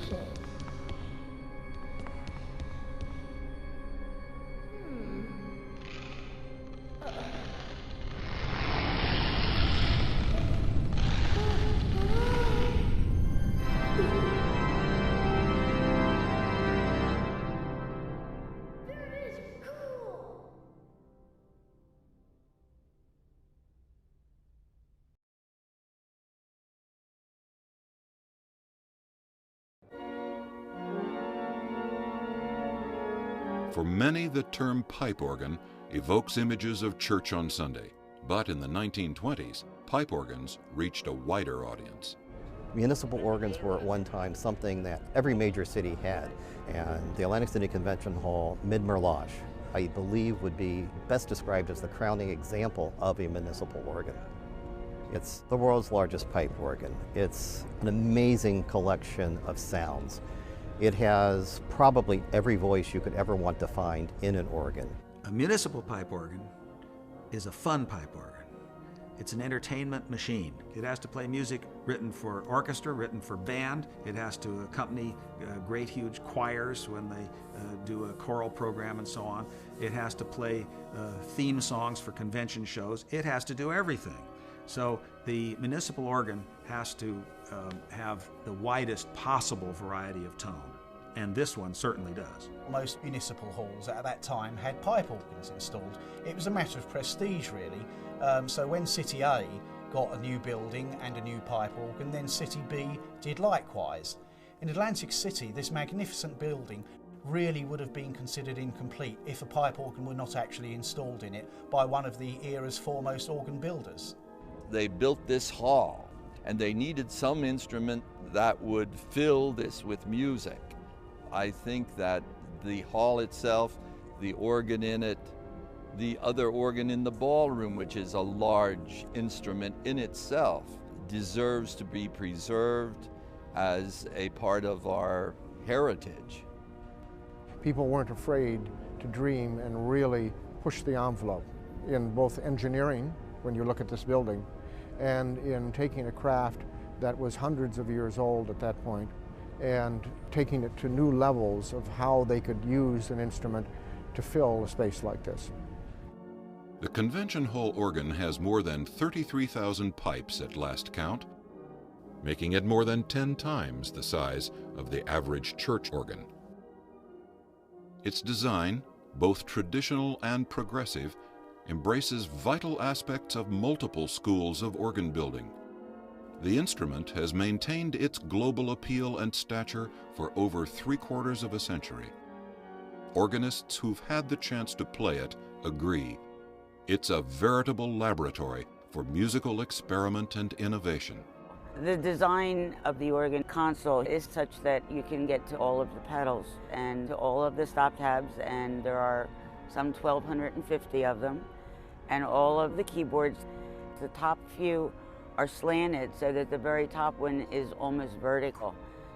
Okay. For many, the term pipe organ evokes images of church on Sunday. But in the 1920s, pipe organs reached a wider audience. Municipal organs were at one time something that every major city had, and the Atlantic City Convention Hall, mid-Merlage, I believe would be best described as the crowning example of a municipal organ. It's the world's largest pipe organ. It's an amazing collection of sounds. It has probably every voice you could ever want to find in an organ. A municipal pipe organ is a fun pipe organ. It's an entertainment machine. It has to play music written for orchestra, written for band. It has to accompany great huge choirs when they do a choral program and so on. It has to play theme songs for convention shows. It has to do everything. So the municipal organ has to have the widest possible variety of tone, and this one certainly does. Most municipal halls at that time had pipe organs installed. It was a matter of prestige, really. So when City A got a new building and a new pipe organ, then City B did likewise. In Atlantic City, this magnificent building really would have been considered incomplete if a pipe organ were not actually installed in it by one of the era's foremost organ builders. They built this hall, and they needed some instrument that would fill this with music. I think that the hall itself, the organ in it, the other organ in the ballroom, which is a large instrument in itself, deserves to be preserved as a part of our heritage. People weren't afraid to dream and really push the envelope in both engineering, when you look at this building, and in taking a craft that was hundreds of years old at that point and taking it to new levels of how they could use an instrument to fill a space like this. The convention hall organ has more than 33,000 pipes at last count, making it more than 10 times the size of the average church organ. Its design, both traditional and progressive, embraces vital aspects of multiple schools of organ building. The instrument has maintained its global appeal and stature for over 3/4 of a century. Organists who've had the chance to play it agree. It's a veritable laboratory for musical experiment and innovation. The design of the organ console is such that you can get to all of the pedals and to all of the stop tabs, and there are some 1,250 of them. And all of the keyboards, the top few are slanted so that the very top one is almost vertical,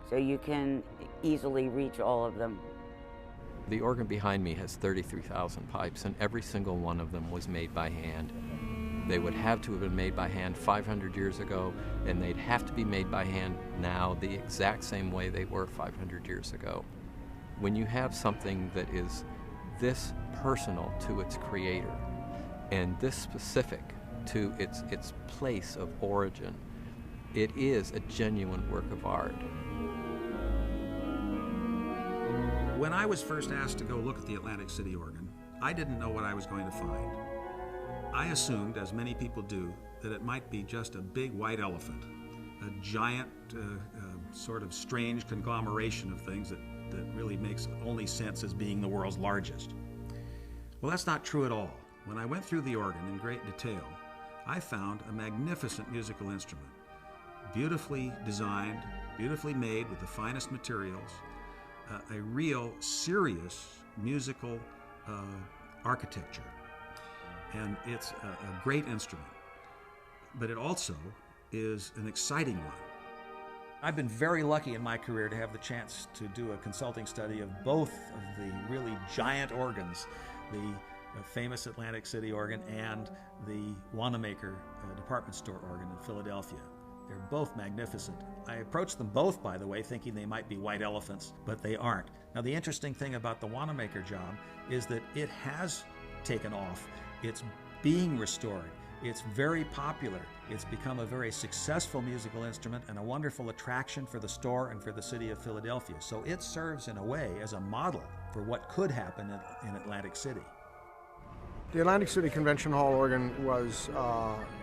so you can easily reach all of them. The organ behind me has 33,000 pipes, and every single one of them was made by hand. They would have to have been made by hand 500 years ago, and they'd have to be made by hand now the exact same way they were 500 years ago. When you have something that is this personal to its creator, and this specific to its place of origin, it is a genuine work of art. When I was first asked to go look at the Atlantic City organ, I didn't know what I was going to find. I assumed, as many people do, that it might be just a big white elephant, a giant sort of strange conglomeration of things that really makes only sense as being the world's largest. Well, that's not true at all. When I went through the organ in great detail, I found a magnificent musical instrument, beautifully designed, beautifully made with the finest materials, a real serious musical architecture. And it's a great instrument, but it also is an exciting one. I've been very lucky in my career to have the chance to do a consulting study of both of the really giant organs, the famous Atlantic City organ and the Wanamaker department store organ in Philadelphia. They're both magnificent. I approached them both, by the way, thinking they might be white elephants, but they aren't. Now, the interesting thing about the Wanamaker job is that it has taken off. It's being restored. It's very popular. It's become a very successful musical instrument and a wonderful attraction for the store and for the city of Philadelphia. So it serves in a way as a model for what could happen in Atlantic City. The Atlantic City Convention Hall organ was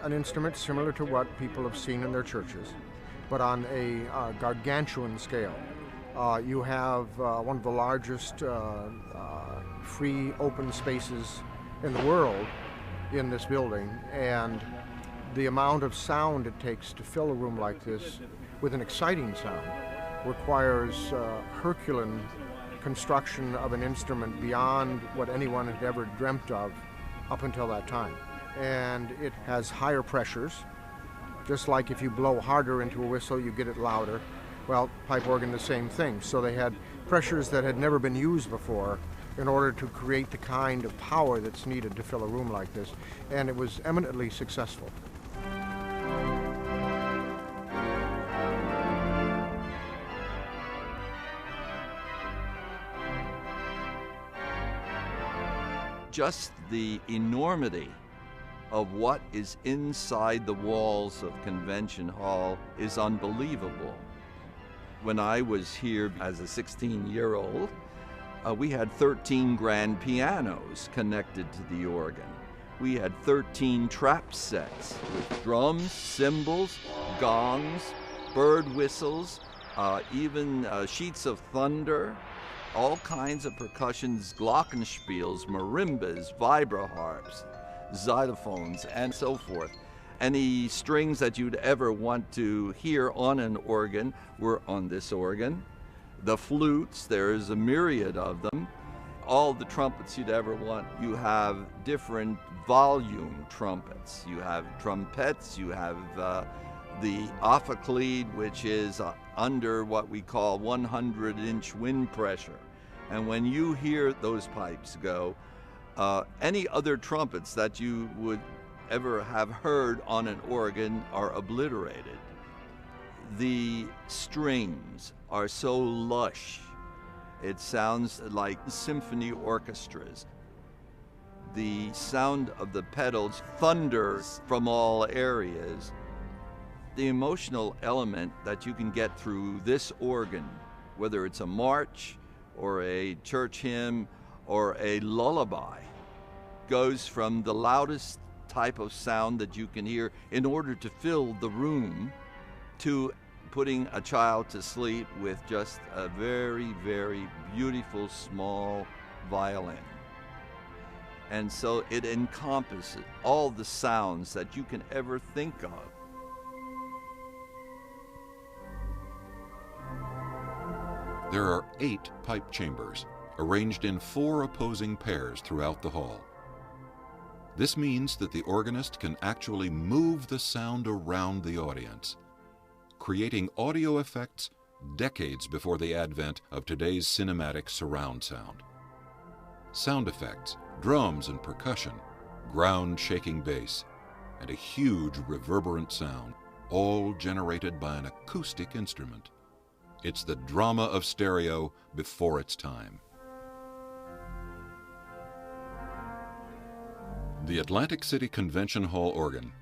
an instrument similar to what people have seen in their churches, but on a gargantuan scale. You have one of the largest free open spaces in the world in this building, and the amount of sound it takes to fill a room like this with an exciting sound requires Herculean construction of an instrument beyond what anyone had ever dreamt of up until that time. And it has higher pressures, just like if you blow harder into a whistle, you get it louder. Well, pipe organ, the same thing. So they had pressures that had never been used before in order to create the kind of power that's needed to fill a room like this. And it was eminently successful. Just the enormity of what is inside the walls of Convention Hall is unbelievable. When I was here as a 16-year-old, we had 13 grand pianos connected to the organ. We had 13 trap sets with drums, cymbals, gongs, bird whistles, even sheets of thunder, all kinds of percussions, glockenspiels, marimbas, vibraharps, xylophones, and so forth. Any strings that you'd ever want to hear on an organ were on this organ. The flutes, there's a myriad of them. All the trumpets you'd ever want. You have different volume trumpets. You have trumpets, you have the ophicleide, which is under what we call 100-inch wind pressure. And when you hear those pipes go, any other trumpets that you would ever have heard on an organ are obliterated. The strings are so lush, it sounds like symphony orchestras. The sound of the pedals thunders from all areas. The emotional element that you can get through this organ, whether it's a march or a church hymn or a lullaby, goes from the loudest type of sound that you can hear in order to fill the room to putting a child to sleep with just a very, very beautiful small violin. And so it encompasses all the sounds that you can ever think of. There are 8 pipe chambers, arranged in 4 opposing pairs throughout the hall. This means that the organist can actually move the sound around the audience, creating audio effects decades before the advent of today's cinematic surround sound. Sound effects, drums and percussion, ground-shaking bass, and a huge reverberant sound, all generated by an acoustic instrument. It's the drama of stereo before its time. The Atlantic City Convention Hall organ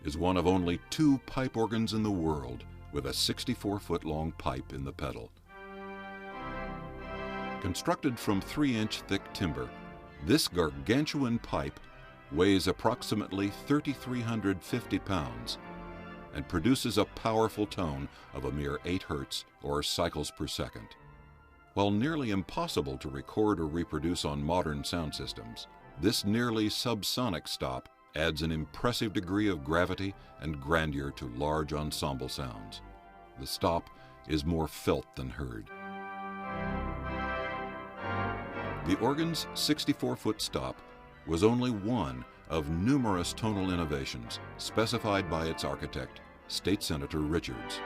is one of only 2 pipe organs in the world with a 64-foot-long pipe in the pedal. Constructed from 3-inch thick timber, this gargantuan pipe weighs approximately 3,350 pounds and produces a powerful tone of a mere 8 hertz or cycles per second. While nearly impossible to record or reproduce on modern sound systems, this nearly subsonic stop adds an impressive degree of gravity and grandeur to large ensemble sounds. The stop is more felt than heard. The organ's 64-foot stop was only one of numerous tonal innovations specified by its architect, State Senator Richards.